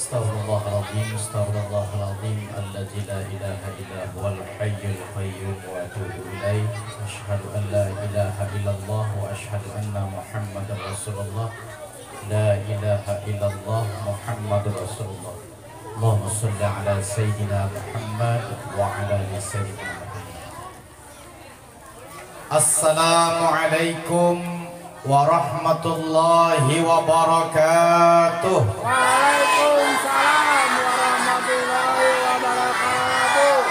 Astaghfirullahaladzim, astaghfirullahaladzim, alladzi la ilaha illa huwal hayyul qayyum wa atubu ilaih. Asyhadu an la ilaha illallah wa asyhadu anna Muhammadar Rasulullah. La ilaha illallah Muhammadur Rasulullah. Allahumma shalli ala sayyidina Muhammad wa ala ali sayyidina Muhammad. Assalamualaikum warahmatullahi wabarakatuh. Waalaikumsalam warahmatullahi wabarakatuh.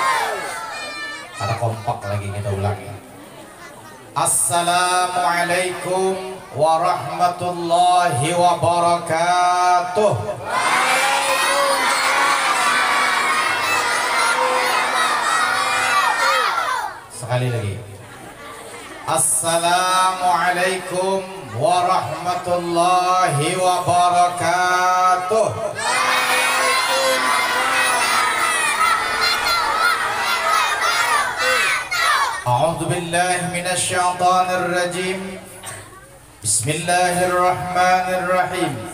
Ada kompak lagi, kita ulangi. Assalamualaikum warahmatullahi wabarakatuh. Sekali lagi. Assalamualaikum warahmatullahi wabarakatuh. A'udzu billahi minasy syaithanir rajim. Bismillahirrahmanirrahim.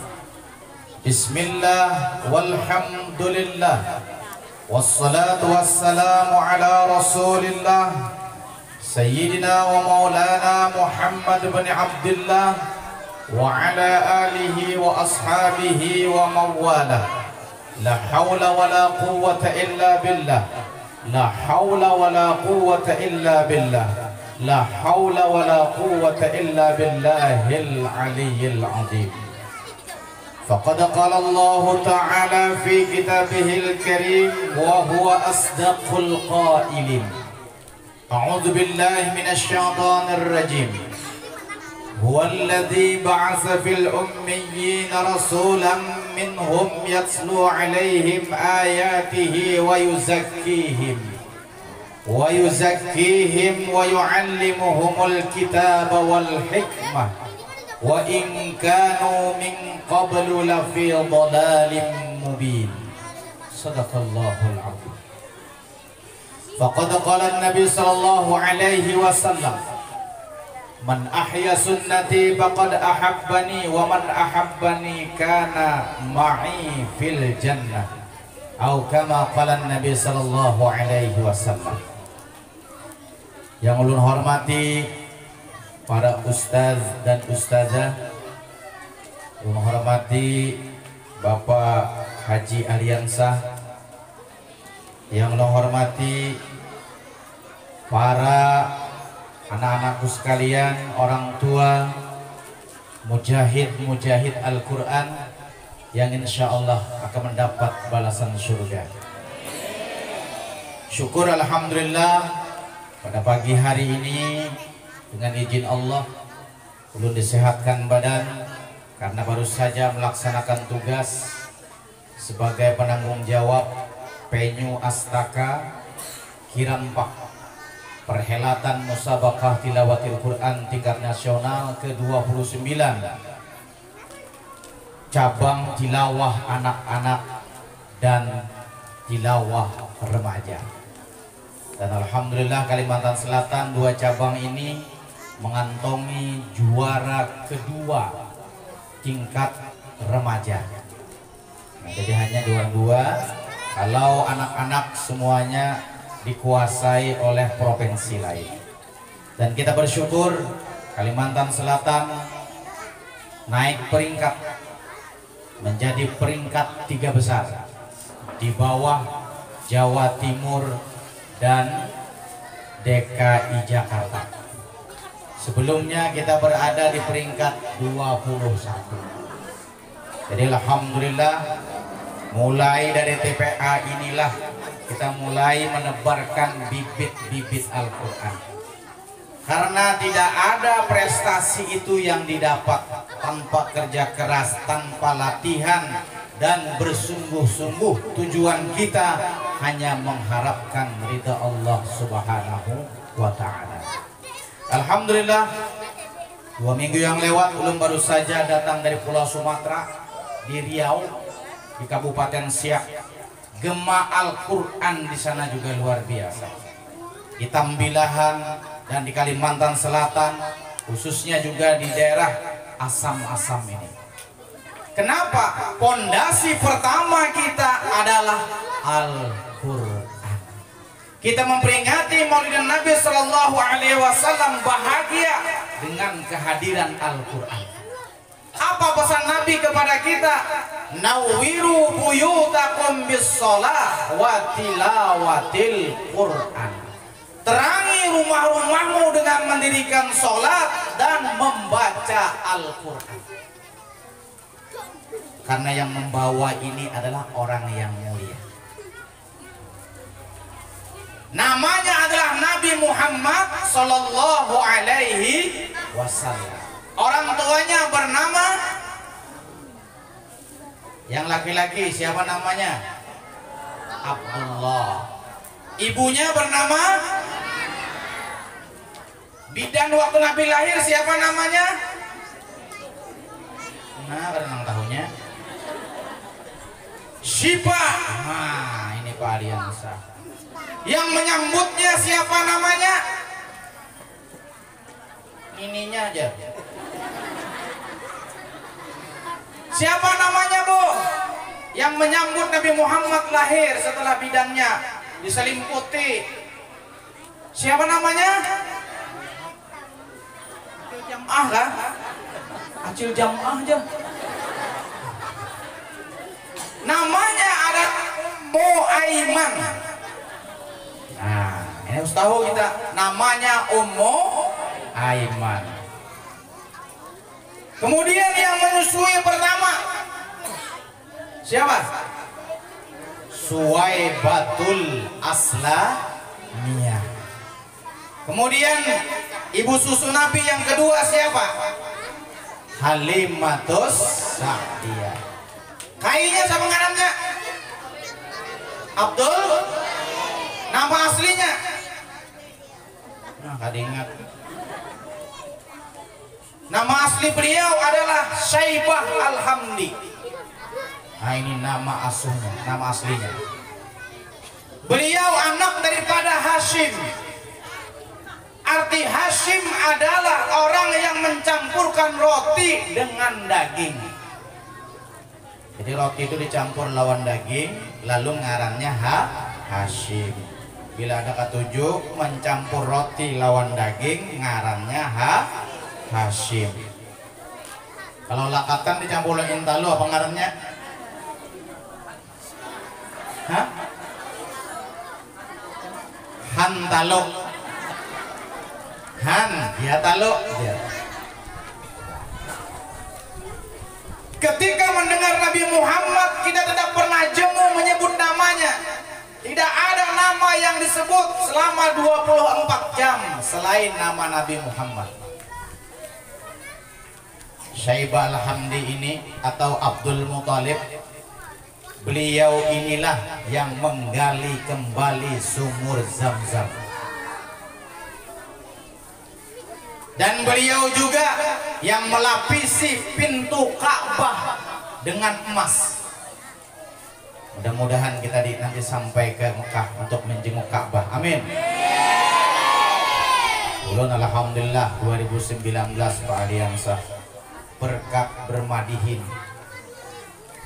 Bismillah walhamdulillah. Wassalatu wassalamu ala Rasulillah Sayyidina wa maulana Muhammad bin Abdullah wa ala alihi wa ashabihi wa mawala. La hawla wa la quwwata illa billah. La hawla wa la quwwata illa billah. La hawla wa la quwwata illa billahil aliyyil azim. Faqad qala Allah ta'ala fi kitabihil karim wa huwa asdaqul qailin. أعوذ بالله من الشيطان الرجيم. هو الذي بعث في الأميين رسولا منهم يتلو عليهم آياته ويزكيهم ويعلمهم الكتاب والحكمة وإن كانوا من قبل لفي ضلال مبين. صدق الله العظيم. Faqad qala Nabi sallallahu alaihi wasallam, man ahya sunnati faqad ahabbani wa man ahabbani kana ma'i fil jannah, atau kama qala Nabi sallallahu alaihi wasallam. Yang ulun hormati para ustaz dan ustazah, ulun hormati Bapak Haji Aliansah, yang ulun hormati para anak-anakku sekalian, orang tua, mujahid Al-Quran yang insya Allah akan mendapat balasan surga. Syukur alhamdulillah pada pagi hari ini dengan izin Allah ulun disehatkan badan karena baru saja melaksanakan tugas sebagai penanggung jawab Penyu Astaka Kirampah, perhelatan musabaqah tilawatil Quran tingkat nasional ke-29, cabang tilawah anak-anak dan tilawah remaja. Dan alhamdulillah Kalimantan Selatan dua cabang ini mengantongi juara kedua tingkat remaja. Nah, jadi hanya dua-dua. Kalau anak-anak semuanya dikuasai oleh provinsi lain. Dan kita bersyukur Kalimantan Selatan naik peringkat menjadi peringkat 3 besar di bawah Jawa Timur dan DKI Jakarta. Sebelumnya kita berada di peringkat 21. Jadi alhamdulillah mulai dari TPA inilah kita mulai menebarkan bibit-bibit Al-Quran. Karena tidak ada prestasi itu yang didapat tanpa kerja keras, tanpa latihan dan bersungguh-sungguh. Tujuan kita hanya mengharapkan ridha Allah Subhanahu wa ta'ala. Alhamdulillah 2 minggu yang lewat belum baru saja datang dari Pulau Sumatera di Riau, di Kabupaten Siak. Gema Al-Quran di sana juga luar biasa. Di Tambilahan dan di Kalimantan Selatan, khususnya juga di daerah Asam-Asam ini. Kenapa? Pondasi pertama kita adalah Al-Quran. Kita memperingati Maulid Nabi Sallallahu Alaihi Wasallam bahagia dengan kehadiran Al-Quran. Apa pesan Nabi kepada kita? Nawwiru buyutakum bis-shalah wa tilawatil Quran. Terangi rumah-rumahmu dengan mendirikan sholat dan membaca Al-Quran. Karena yang membawa ini adalah orang yang mulia. Namanya adalah Nabi Muhammad Sallallahu Alaihi Wasallam. Orang tuanya bernama, yang laki-laki siapa namanya? Abdullah. Ibunya bernama, bidan waktu Nabi lahir siapa namanya? Nah, renang tahunnya Syifa. Nah, ini Pak Aliansa. Yang menyambutnya siapa namanya? Ininya aja. Siapa namanya, Bu? Yang menyambut Nabi Muhammad lahir setelah bidannya diselimuti. Siapa namanya? Acil Jam'ah lah. Acil Jam'ah aja. Namanya ada Ummu Aiman. Nah, ini harus tahu kita. Namanya Ummu Aiman. Kemudian yang menyusui pertama siapa? Suwaibatul Aslamiyah. Kemudian ibu susu Nabi yang kedua siapa? Halimatus Sa'diyah. Kainya siapa namanya? Abdul. Nama aslinya? Nah, kada ingat. Nama asli beliau adalah Syaibah Al-Hamdi. Nah, ini nama asuhnya, nama aslinya. Beliau anak daripada Hashim. Arti Hashim adalah orang yang mencampurkan roti dengan daging. Jadi roti itu dicampur lawan daging, lalu ngarannya Hashim. Bila ada ketujuh mencampur roti lawan daging, ngarannya Hashim. Kalau lakatan dicampur dengan intalu apa ngarannya? Hah? Hantalo. Han, ya talo. Ya. Ketika mendengar Nabi Muhammad, kita tidak pernah jemu menyebut namanya. Tidak ada nama yang disebut selama 24 jam selain nama Nabi Muhammad. Syaibah Al-Hamdi ini atau Abdul Muthalib, beliau inilah yang menggali kembali sumur Zam-Zam. Dan beliau juga yang melapisi pintu Ka'bah dengan emas. Mudah-mudahan kita nanti sampai ke Mekah untuk menjenguk Ka'bah. Amin. Ulun alhamdulillah 2019 Pak Aliansa berkat bermadihin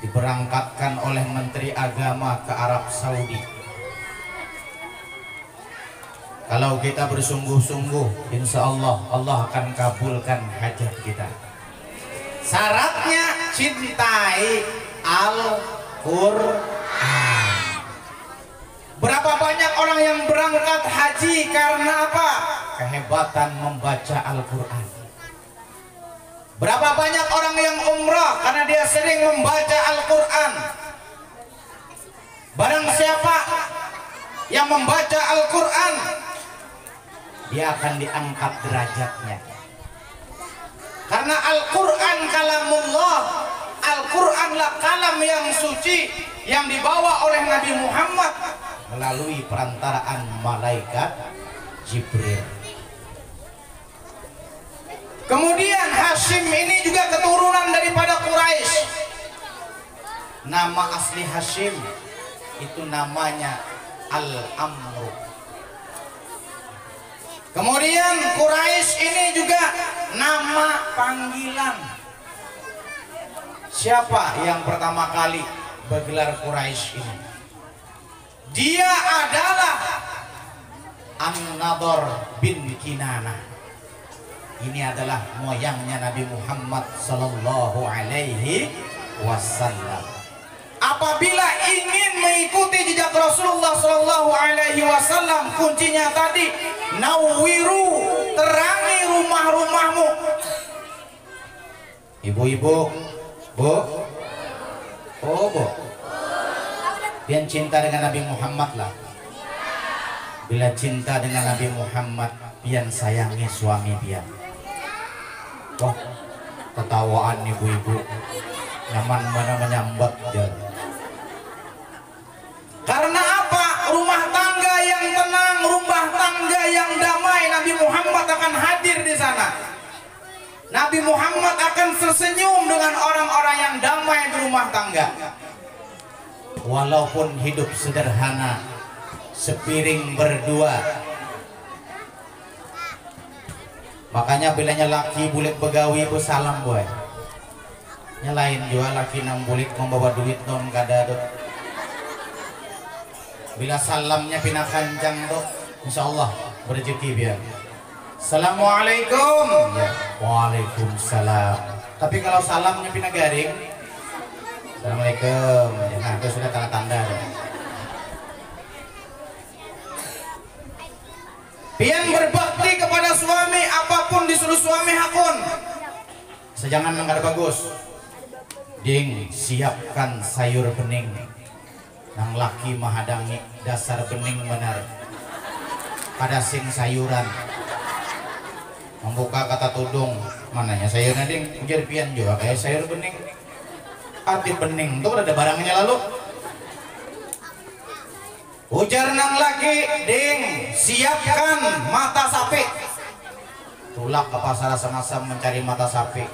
diberangkatkan oleh Menteri Agama ke Arab Saudi. Kalau kita bersungguh-sungguh, insya Allah Allah akan kabulkan hajat kita. Syaratnya cintai Al-Quran. Berapa banyak orang yang berangkat haji karena apa? Kehebatan membaca Al-Quran. Berapa banyak orang yang umrah karena dia sering membaca Al-Quran. Barang siapa yang membaca Al-Quran, dia akan diangkat derajatnya. Karena Al-Quran kalamullah, Al-Quranlah kalam yang suci yang dibawa oleh Nabi Muhammad melalui perantaraan malaikat Jibril. Kemudian Hashim ini juga keturunan daripada Quraisy. Nama asli Hashim itu namanya Al-Amru. Kemudian Quraisy ini juga nama panggilan. Siapa yang pertama kali bergelar Quraisy ini? Dia adalah An-Nadhr bin Kinanah. Ini adalah moyangnya Nabi Muhammad sallallahu alaihi wasallam. Apabila ingin mengikuti jejak Rasulullah sallallahu alaihi wasallam, kuncinya tadi nawwiru, terangi rumah-rumahmu. Ibu-ibu, Bu, oh Bu, pian cinta dengan Nabi Muhammad lah. Bila cinta dengan Nabi Muhammad, pian sayangi suami pian. Wah, ketawaan ibu-ibu, nyaman mana menyambat dia. Karena apa? Rumah tangga yang tenang, rumah tangga yang damai, Nabi Muhammad akan hadir di sana. Nabi Muhammad akan tersenyum dengan orang-orang yang damai di rumah tangga. Walaupun hidup sederhana, sepiring berdua. Makanya bilanya laki bulik begawi itu salam boy. Nyalain juga laki nang bulik membawa duit non kadadut. Bila salamnya pindah kancang tuh, insya Allah berjeki biar. Assalamualaikum. Ya. Waalaikumsalam. Tapi kalau salamnya pindah garing, Assalamualaikum. Ya, nah itu sudah tanda-tanda. Pian berbakti kepada suami, apapun disuruh suami hakun. Sejangan nanggar bagus. Ding, siapkan sayur bening. Nang laki mahadangi dasar bening benar. Pada sing sayuran. Membuka kata tudung, mananya sayurnya ding, ujar pian juga kayak sayur bening. Arti bening itu ada barangnya lalu. Ujar nang laki, ding, siapkan mata sapi. Tulak ke pasar asam-asam mencari mata sapi.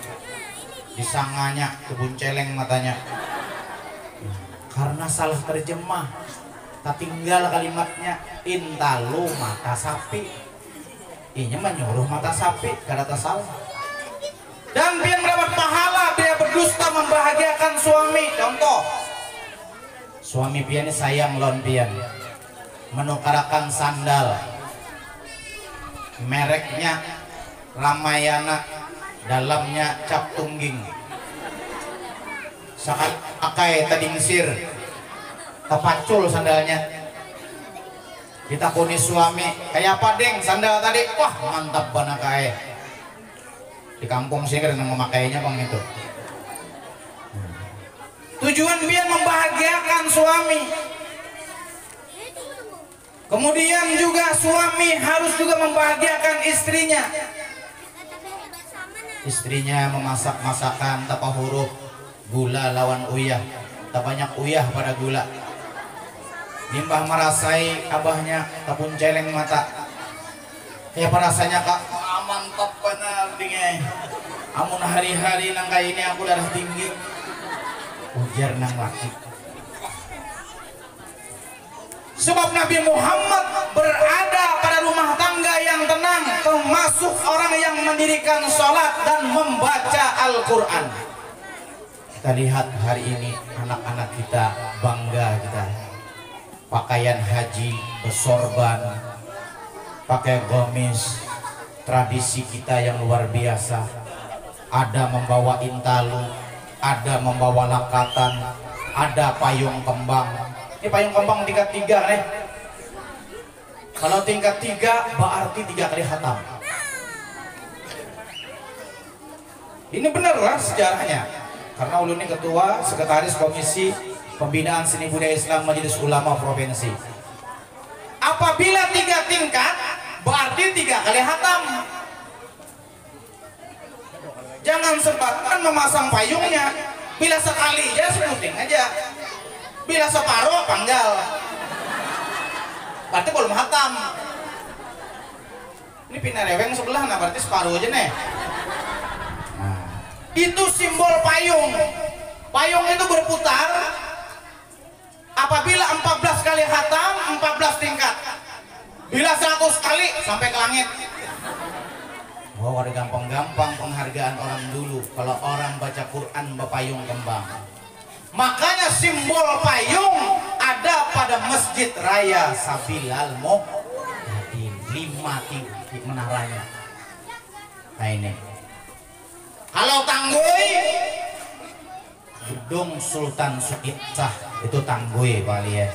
Disanganya kebun celeng matanya. Karena salah terjemah, tak tinggal kalimatnya intalu mata sapi. Ini menyuruh mata sapi, karena tak salah. Dan dia mendapat pahala, dia berdusta membahagiakan suami. Contoh, suami pian sayang lon pian, menukarakan sandal, mereknya Ramayana, dalamnya cap tungging. Saat akai tadingsir, tepacul sandalnya. Ditakuni suami, kayak apa deng sandal tadi? Wah mantap banget kayak. Di kampung sih kadang memakainya bang itu. Tujuan dia membahagiakan suami. Kemudian juga suami harus juga membahagiakan istrinya. Istrinya memasak masakan tanpa huruf, gula lawan uyah, tak banyak uyah pada gula. Nimbah merasai abahnya tapun celeng mata. Ya rasanya kak, mantap benar dingin. Amun hari-hari nang kayak ini aku darah tinggi. Ujar nang laki. Sebab Nabi Muhammad berada pada rumah tangga yang tenang, termasuk orang yang mendirikan sholat dan membaca Al-Quran. Kita lihat hari ini anak-anak kita bangga kita. Pakaian haji, bersorban, pakai gamis, tradisi kita yang luar biasa. Ada membawa intalu, ada membawa lakatan, ada payung kembang. Ini payung kembang tingkat 3 nih. Kalau tingkat 3 berarti 3 kali khatam. Ini benar lah sejarahnya. Karena ulun ini ketua sekretaris komisi Pembinaan Seni Budaya Islam Majelis Ulama Provinsi. Apabila 3 tingkat, berarti 3 kali hatam. Jangan sempatkan memasang payungnya. Bila sekali aja sebuting aja. Bila separuh panggal. Berarti belum hatam. Ini pindah reweng sebelah, nah berarti separuh aja nih. Nah, itu simbol payung. Payung itu berputar. Apabila 14 kali khatam, 14 tingkat. Bila 100 kali sampai ke langit. Oh, ada gampang-gampang penghargaan orang dulu. Kalau orang baca Quran bepayung kembang. Makanya simbol payung ada pada Masjid Raya Sabilal Muhtadin, 5 titik menaranya. Nah ini. Kalau Tangguy, Gedung Sultan Suitcah itu Tangguy Pak Ali ya.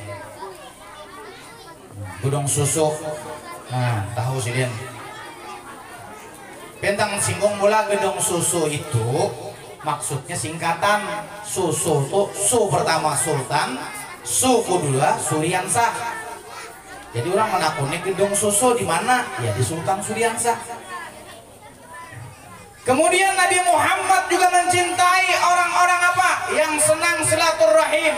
Gedung Susu, nah tahu sih Din. Bentang singgung bola Gedung Susu itu maksudnya singkatan. Susu tuh su pertama Sultan, su kedua Suryansah. Jadi orang menakuni Gedung Susu di mana? Ya di Sultan Suryansah. Kemudian Nabi Muhammad juga mencintai orang-orang apa? Yang senang silaturahim.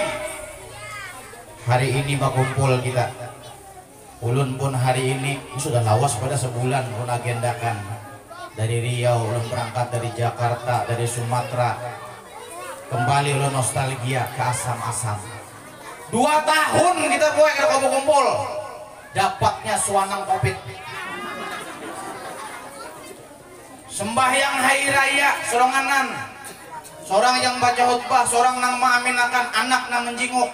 Hari ini berkumpul kita. Ulun pun hari ini sudah lawas pada sebulan pun agendakan. Dari Riau, ulun berangkat dari Jakarta, dari Sumatera. Kembali ulun nostalgia ke asam-asam. 2 tahun kita buat kumpul. Dapatnya suanang Covid. Sembahyang hari raya soranganan. Seorang yang baca khutbah, seorang nang mengaminakan, anak nang menjinguk.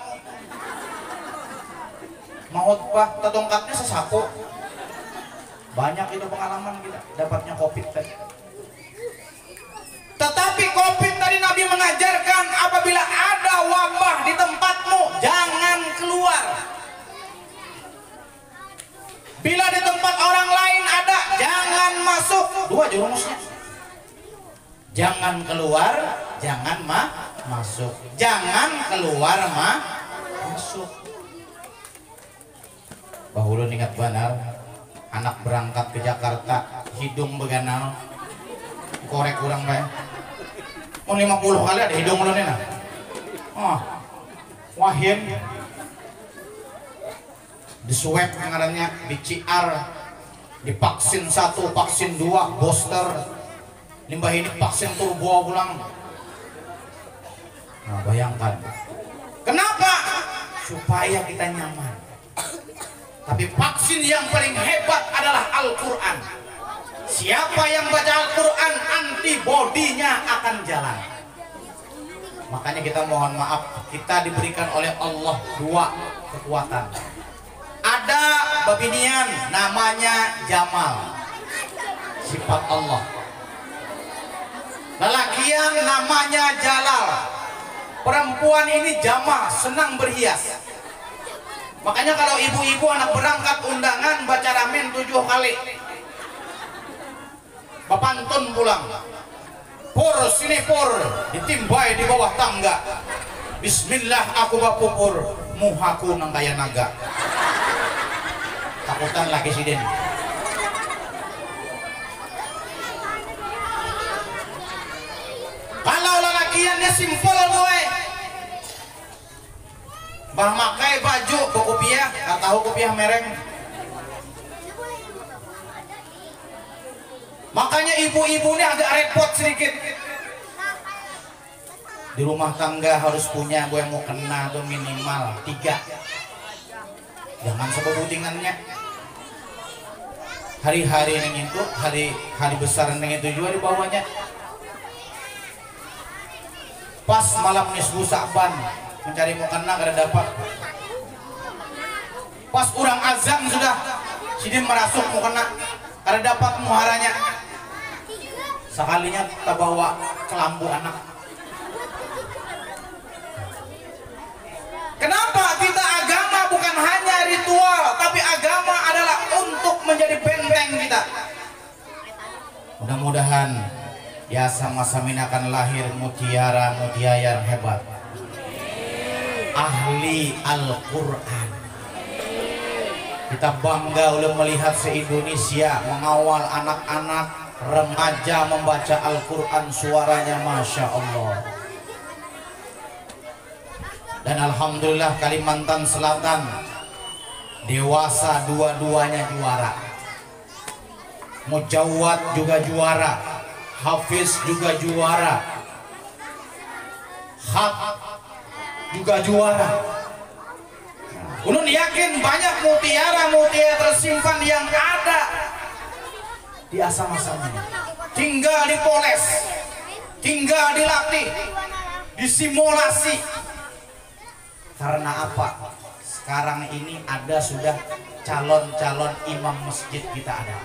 Mau khutbah, tetongkatnya sesaku. Banyak itu pengalaman kita dapatnya Covid tadi. Tetapi Covid tadi Nabi mengajarkan apabila ada wabah di tempatmu jangan keluar. Bila di tempat orang lain ada jangan masuk. 2 jurumusnya. Jangan keluar, jangan masuk. Jangan keluar masuk. Bahulun ingat benar. Anak berangkat ke Jakarta, hidung beganal, korek kurang bayar. Oh 50 kali ada hidung lu nih nah. Oh, wahim. Disuap ngarannya, diciar, divaksin 1, vaksin 2, booster, limbah ini vaksin turbo pulang. Nah bayangkan, kenapa? Supaya kita nyaman. Tapi vaksin yang paling hebat adalah Al-Quran. Siapa yang baca Al-Quran, antibodinya akan jalan. Makanya kita mohon maaf, kita diberikan oleh Allah 2 kekuatan. Ada babinian namanya Jamal, sifat Allah. Lelakian namanya Jalal. Perempuan ini Jamal, senang berhias. Makanya kalau ibu-ibu anak berangkat undangan baca ramin 7 kali. Bapantun pulang. Pur sini pur, ditimbai di bawah tangga. Bismillah aku bapupur, muhaku nang kaya naga. Takutan lagi siden. Kalau lelakiannya simpel boy. Bah makai baju kopiah, nggak tahu kopiah merek. Makanya ibu-ibu ini agak repot sedikit. Di rumah tangga harus punya gue yang mau kena tuh minimal 3. Jangan sebebutingannya. Hari-hari yang itu, hari besar yang itu juga dibawanya. Pas malam nisfu Sa'ban mencari mukena kada dapat. Pas urang azan sudah sidin merasuk mukena kada dapat muharanya. Sekalinya kita bawa kelambu anak. Kenapa kita agama bukan hanya ritual, tapi agama adalah untuk menjadi benteng kita. Mudah-mudahan ya sama-sama akan lahir mutiara-mutiara yang hebat. Ahli Al-Quran. Kita bangga oleh melihat se-Indonesia mengawal anak-anak remaja membaca Al-Quran, suaranya Masya Allah. Dan Alhamdulillah Kalimantan Selatan dewasa dua-duanya juara. Mujawad juga juara, Hafiz juga juara, Hak juga juara. Ulun yakin banyak mutiara-mutiara tersimpan yang ada diasah-asahnya, tinggal dipoles, tinggal dilatih, disimulasi. Karena apa? Sekarang ini ada sudah calon-calon imam masjid kita ada.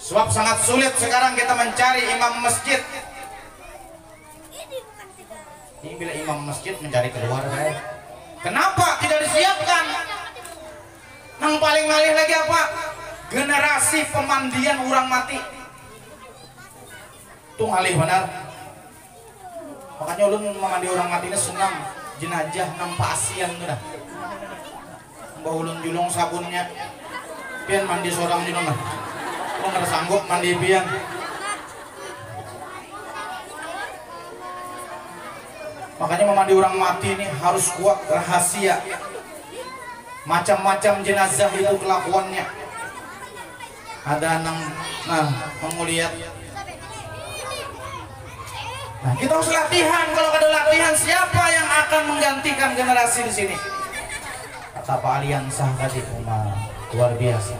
Sebab sangat sulit sekarang kita mencari imam masjid. Ini bila imam masjid mencari keluarga. Kenapa tidak disiapkan? Yang paling ngalih lagi apa? Generasi pemandian orang mati. Itu ngalih benar. Makanya ulun memandi orang mati ini senang. Jenajah nampak asian tuh dah. Mbak ulun julung sabunnya. Pian mandi seorang julung lah. Lu nggak sanggup mandi pian. Makanya memandi orang mati ini harus kuat, rahasia. Macam-macam jenazah itu kelakuannya. Ada mau lihat. Nah, kita harus latihan. Kalau ada latihan, siapa yang akan menggantikan generasi di sini? Kata Pak Aliansah tadi, luar biasa.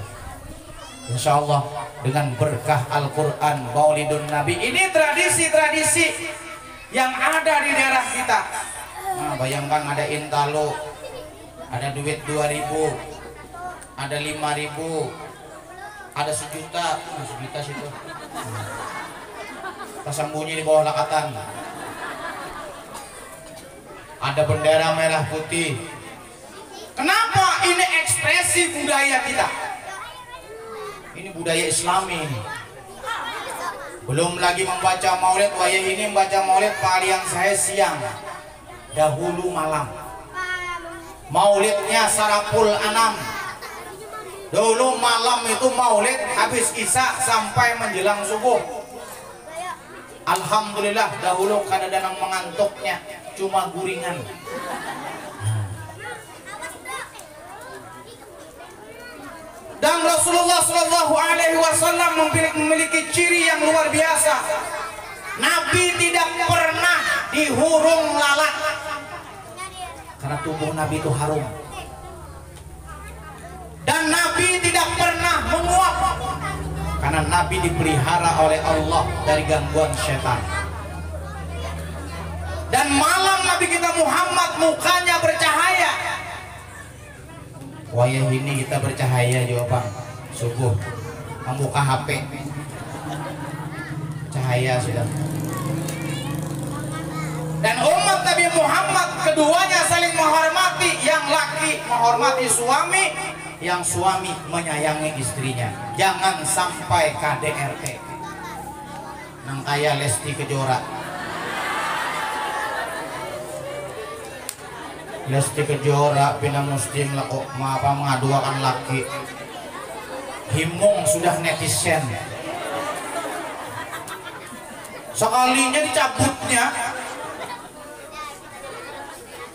Insya Allah dengan berkah Al-Quran, Maulidun Nabi, ini tradisi-tradisi yang ada di daerah kita. Nah, bayangkan ada intalo, ada duit 2.000, ada 5.000, ada 1 juta, 1 juta situ. Tersembunyi di bawah lakatan. Ada bendera merah putih. Kenapa? Ini ekspresi budaya kita. Ini budaya Islami. Belum lagi membaca maulid. Wayah ini membaca maulid kalian saya siang, dahulu malam. Maulidnya sarapul anam. Dulu malam itu maulid, habis isya sampai menjelang subuh. Alhamdulillah dahulu kadang-kadang mengantuknya cuma guringan. Dan Rasulullah Shallallahu Alaihi Wasallam memiliki ciri yang luar biasa. Nabi tidak pernah dihurung lalat karena tubuh Nabi itu harum. Dan Nabi tidak pernah menguap karena Nabi dipelihara oleh Allah dari gangguan setan. Dan malam Nabi kita Muhammad mukanya bercahaya. Wayah ini kita bercahaya juga Bang. Subuh membuka HP, cahaya sudah. Dan umat Nabi Muhammad keduanya saling menghormati. Yang laki menghormati suami, yang suami menyayangi istrinya. Jangan sampai KDRT nang kaya Lesti Kejora. Lesti Kejora pindah muslim lah kok mengaduakan laki. Himung sudah netizen. Sekalinya dicabutnya,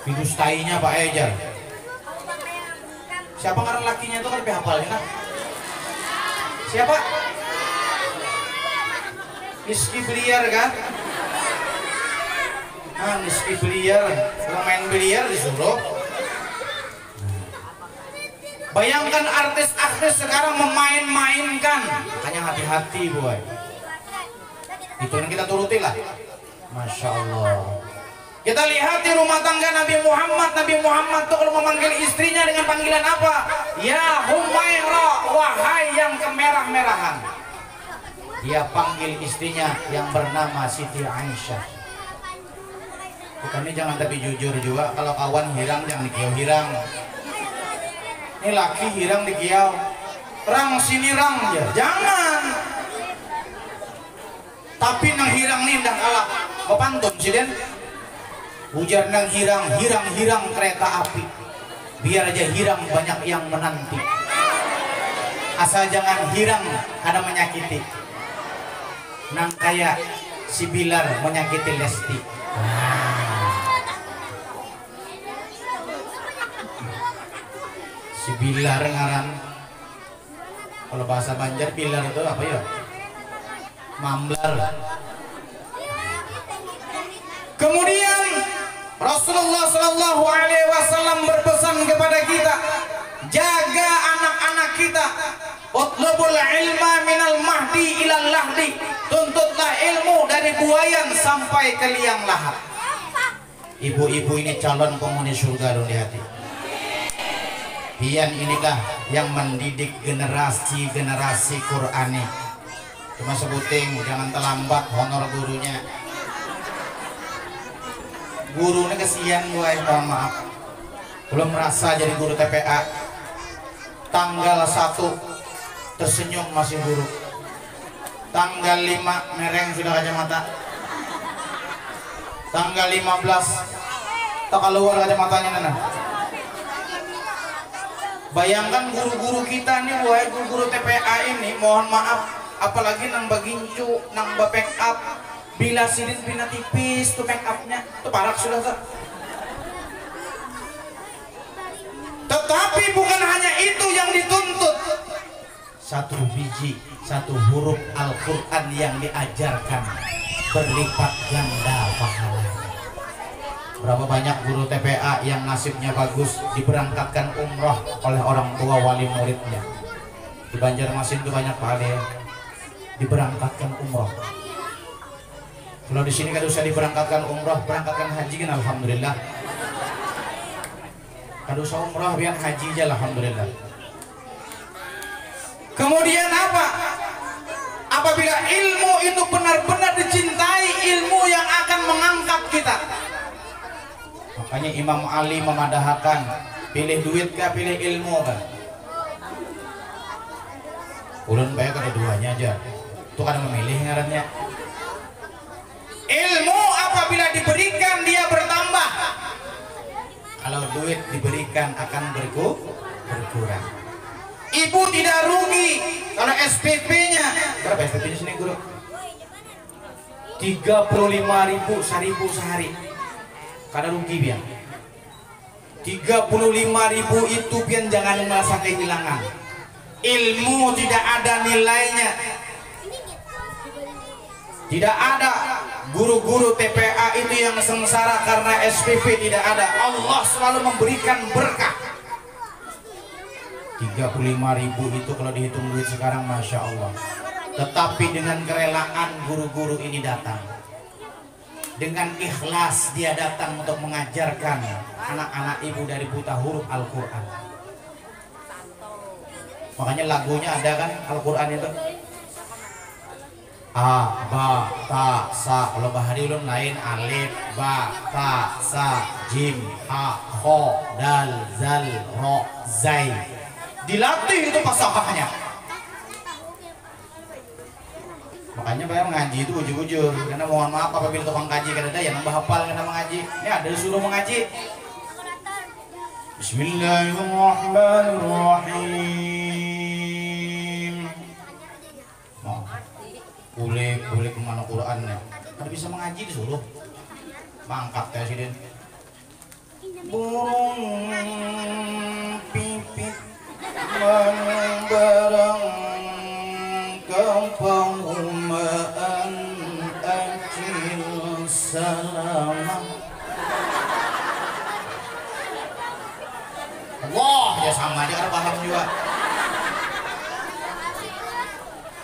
didustainya Pak Ejar. Siapa ngaran lakinya itu kan lebih hafalnya kan? Siapa? Rizky Biliar kan? Nah, Rizky Biliar, main biliar disuruh. Bayangkan artis-artis sekarang memain-mainkan. Hanya hati-hati boy. Itu yang kita turuti lah. Masya Allah. Kita lihat di rumah tangga Nabi Muhammad. Nabi Muhammad tuh kalau memanggil istrinya dengan panggilan apa? Ya Humaira, wahai yang kemerah-merahan. Dia panggil istrinya yang bernama Siti Aisyah. Kami jangan tapi jujur juga, kalau kawan hirang jangan dikiau hirang. Ini laki hirang dikiau, rang sini rang ya, jangan. Tapi nang hirang nih ndak kalah kepantun sih den. Ujar nang hirang kereta api. Biar aja hirang banyak yang menanti. Asal jangan hirang ada menyakiti. Nang kayak si Bilar menyakiti Lesti. Si Bilar ngaran, kalau bahasa Banjar Bilar itu apa ya? Mamblar. Kemudian Rasulullah Shallallahu Alaihi Wasallam berpesan kepada kita, jaga anak-anak kita Utlubul ilma minal mahdi ilal lahdi. Tuntutlah ilmu dari buayan sampai ke liang lahat. Ibu-ibu ini calon penghuni surga di hati. Pian inikah yang mendidik generasi Qur'ani. Cuma sebuting, jangan terlambat honor gurunya. Gurunya kesian gue, mohon maaf. Belum merasa jadi guru TPA. Tanggal 1 tersenyum masih guru. Tanggal 5 mereng sudah kacamata. Tanggal 15 tak keluar kacamatanya nana. Bayangkan guru-guru kita nih, wahai guru-guru TPA ini, mohon maaf, apalagi nang bagincu, nang make up, bila sidin bina tipis tuh make upnya, tuh parak sudah tuh. Tetapi bukan hanya itu yang dituntut. Satu biji, satu huruf Al-Quran yang diajarkan berlipat ganda pahalanya. Berapa banyak guru TPA yang nasibnya bagus diberangkatkan umroh oleh orang tua wali muridnya. Di Banjarmasin itu banyak Pak Ade diberangkatkan umroh. Kalau di sini kan usah diberangkatkan umroh, berangkatkan haji kan alhamdulillah. Kalau usah umroh biar haji aja alhamdulillah. Kemudian apa? Apabila ilmu itu benar-benar dicintai, ilmu yang akan mengangkat kita. Makanya Imam Ali memadahkan, pilih duit kah, pilih ilmu kah? Ulun baik ada duanya aja. Itu kan memilih ngarannya. Ilmu apabila diberikan dia bertambah. Kalau duit diberikan akan berkurang. Ibu tidak rugi kalau SPP-nya. Berapa SPP-nya sini guru? 35.000 1.000 sehari. Kada rugi biar 35.000 itu pian jangan merasa kehilangan. Ilmu tidak ada nilainya. Tidak ada guru-guru TPA itu yang sengsara karena SPP tidak ada. Allah selalu memberikan berkah. 35.000 itu kalau dihitung duit sekarang Masya Allah. Tetapi dengan kerelaan guru-guru ini datang, dengan ikhlas dia datang untuk mengajarkan anak-anak ibu dari buta huruf Al-Quran. Makanya lagunya ada kan Al-Quran itu A, Ba, Ta, Sa. Kalau bahari ulun lain alif, Ba, Ta, Sa, Jim, Ha, Kho, Dal, Zal, Ro, Zai. Dilatih itu fasahahnya. Makanya bayar mengaji itu ujur-ujur. Karena mohon maaf apabila tukang kaji kan ada yang nambah hafal karena mengaji. Ini ada disuruh mengaji. Bismillahirrahmanirrahim. Oh, boleh kemana Qurannya? Ada bisa mengaji disuruh. Mangkat ya sidin. Burung pipit barang kepaumaan acil salama. Allah ya sama dia kan paham juga.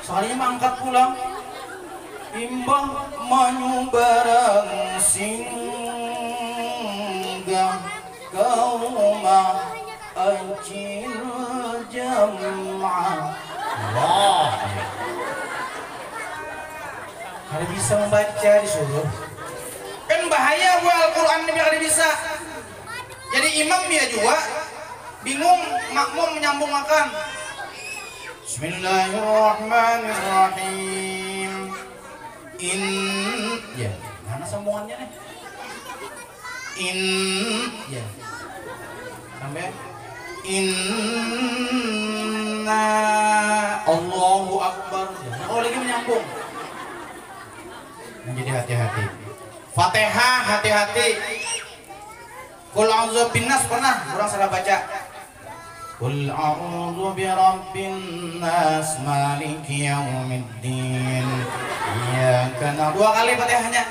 Soalnya mangkat pulang imbang manyu barang singgah kauma acil jam'ah. Allah. Kalau bisa membaca disuruh. Kan bahaya buat Al-Quran ini biar bisa. Jadi imam dia juga bingung makmum menyambung makan. Bismillahirrahmanirrahim. Ya, mana sambungannya nih? Ya. Sampai Inna Allahu Akbar. Oh lagi menyambung. Jadi hati-hati. Fatihah hati-hati. Qul a'udzu binnas pernah orang salah baca. Qul a'udzu birabbin nas maliki yaumiddin. Iyyaka na'budu. 2 kali Fatihahnya.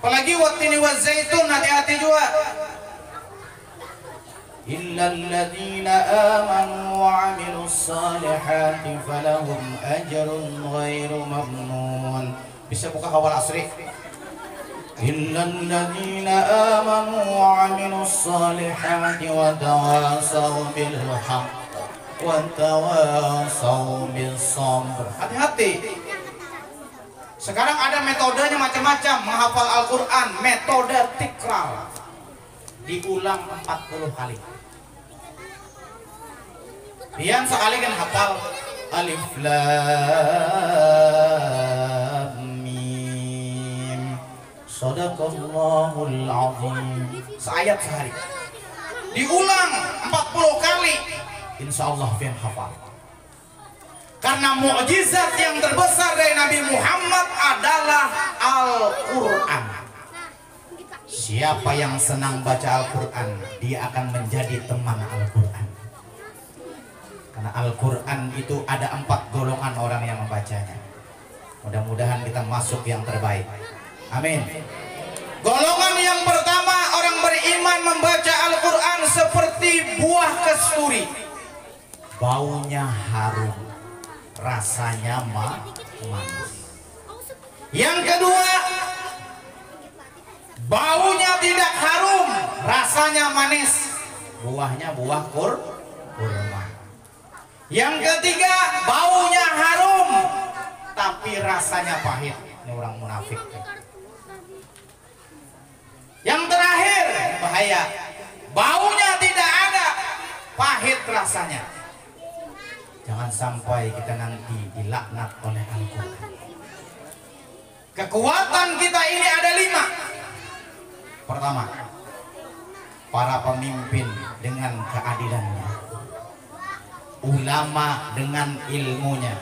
Apalagi wattini wazaitun hati-hati juga. illal ladzina amanu wa 'amilus salihati falahum ajrun ghairu mamnun. Bisa buka Hawal Asri. Illal ladzina amanu wa 'amilus salihati wa tawasaw bil haqq wa tawasaw bis sabr. Hati-hati. Sekarang ada metodenya macam-macam menghafal Al-Quran, metode tikrar, diulang 40 kali. Pian sekali kan hafal Alif Lam Mim Shadaqallahul Azim, seayat sehari, diulang 40 kali, insya Allah pian hafal. Karena mukjizat yang terbesar dari Nabi Muhammad adalah Al-Quran. Siapa yang senang baca Al-Quran, dia akan menjadi teman Al-Quran. Karena Al-Quran itu ada 4 golongan orang yang membacanya. Mudah-mudahan kita masuk yang terbaik. Amin. Golongan yang pertama, orang beriman membaca Al-Quran seperti buah kasturi. Baunya harum, rasanya manis. Yang kedua, baunya tidak harum, rasanya manis. Buahnya buah kurma. Yang ketiga, baunya harum tapi rasanya pahit. Ini orang munafik. Yang terakhir, bahaya, baunya tidak ada, pahit rasanya. Jangan sampai kita nanti dilaknat oleh Al-Quran. Kekuatan kita ini ada 5. Pertama, para pemimpin dengan keadilannya, ulama dengan ilmunya,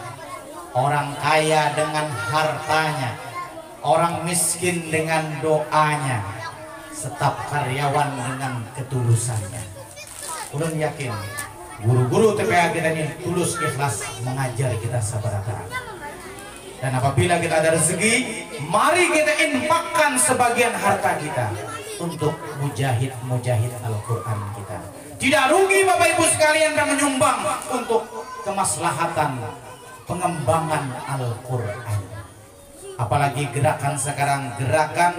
orang kaya dengan hartanya, orang miskin dengan doanya, staf karyawan dengan ketulusannya. Ulun yakin guru-guru TPA kita ini tulus ikhlas mengajar kita sabaratan. Dan apabila kita ada rezeki, mari kita infakkan sebagian harta kita untuk mujahid Al-Quran kita. Tidak rugi Bapak Ibu sekalian dan menyumbang untuk kemaslahatan pengembangan Al-Quran. Apalagi gerakan sekarang, gerakan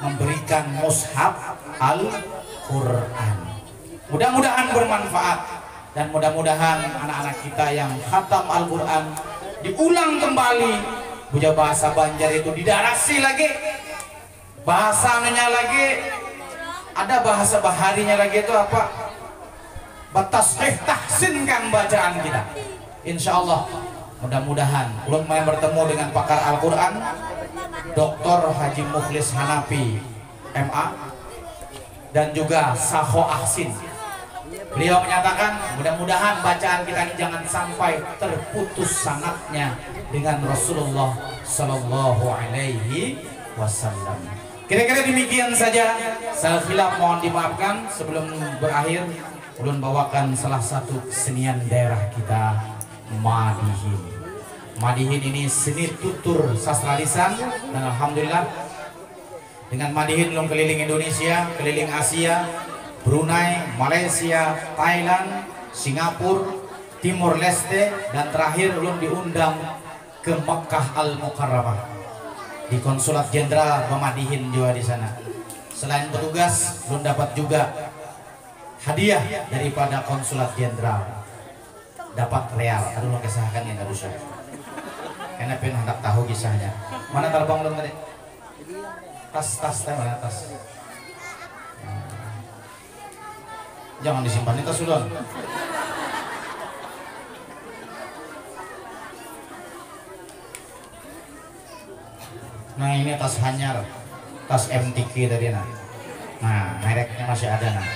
memberikan mushaf Al-Quran. Mudah-mudahan bermanfaat. Dan mudah-mudahan anak-anak kita yang khatam Al-Quran diulang kembali. Punya bahasa Banjar itu didarasi lagi, bahasanya lagi, ada bahasa baharinya lagi, itu apa? Batasih tahsinkan bacaan kita. Insya Allah mudah-mudahan belum main bertemu dengan pakar Al-Quran, Dr. Haji Mukhlis Hanafi MA dan juga Saho Ahsin. Beliau menyatakan mudah-mudahan bacaan kita ini jangan sampai terputus sangatnya dengan Rasulullah Sallallahu Alaihi Wasallam. Kira-kira demikian saja. Salah khilaf mohon dimaafkan. Sebelum berakhir, ulun bawakan salah satu kesenian daerah kita, Madihin. Madihin ini seni tutur sastra lisan, dan alhamdulillah dengan Madihin ulun keliling Indonesia, keliling Asia, Brunei, Malaysia, Thailand, Singapura, Timur Leste, dan terakhir ulun diundang ke Makkah Al-Mukarramah di Konsulat Jenderal Madihin juga di sana. Selain petugas, ulun dapat juga hadiah daripada Konsulat Jenderal, dapat real. Aduh, lo kesahkan yang harus karena pengen hendak tahu kisahnya. Mana terbang ulun tadi? Tas mana tas? Jangan disimpan itu sudah. Nah ini tas Hanyar, tas MTQ tadi nah. Nah mereknya masih ada nah.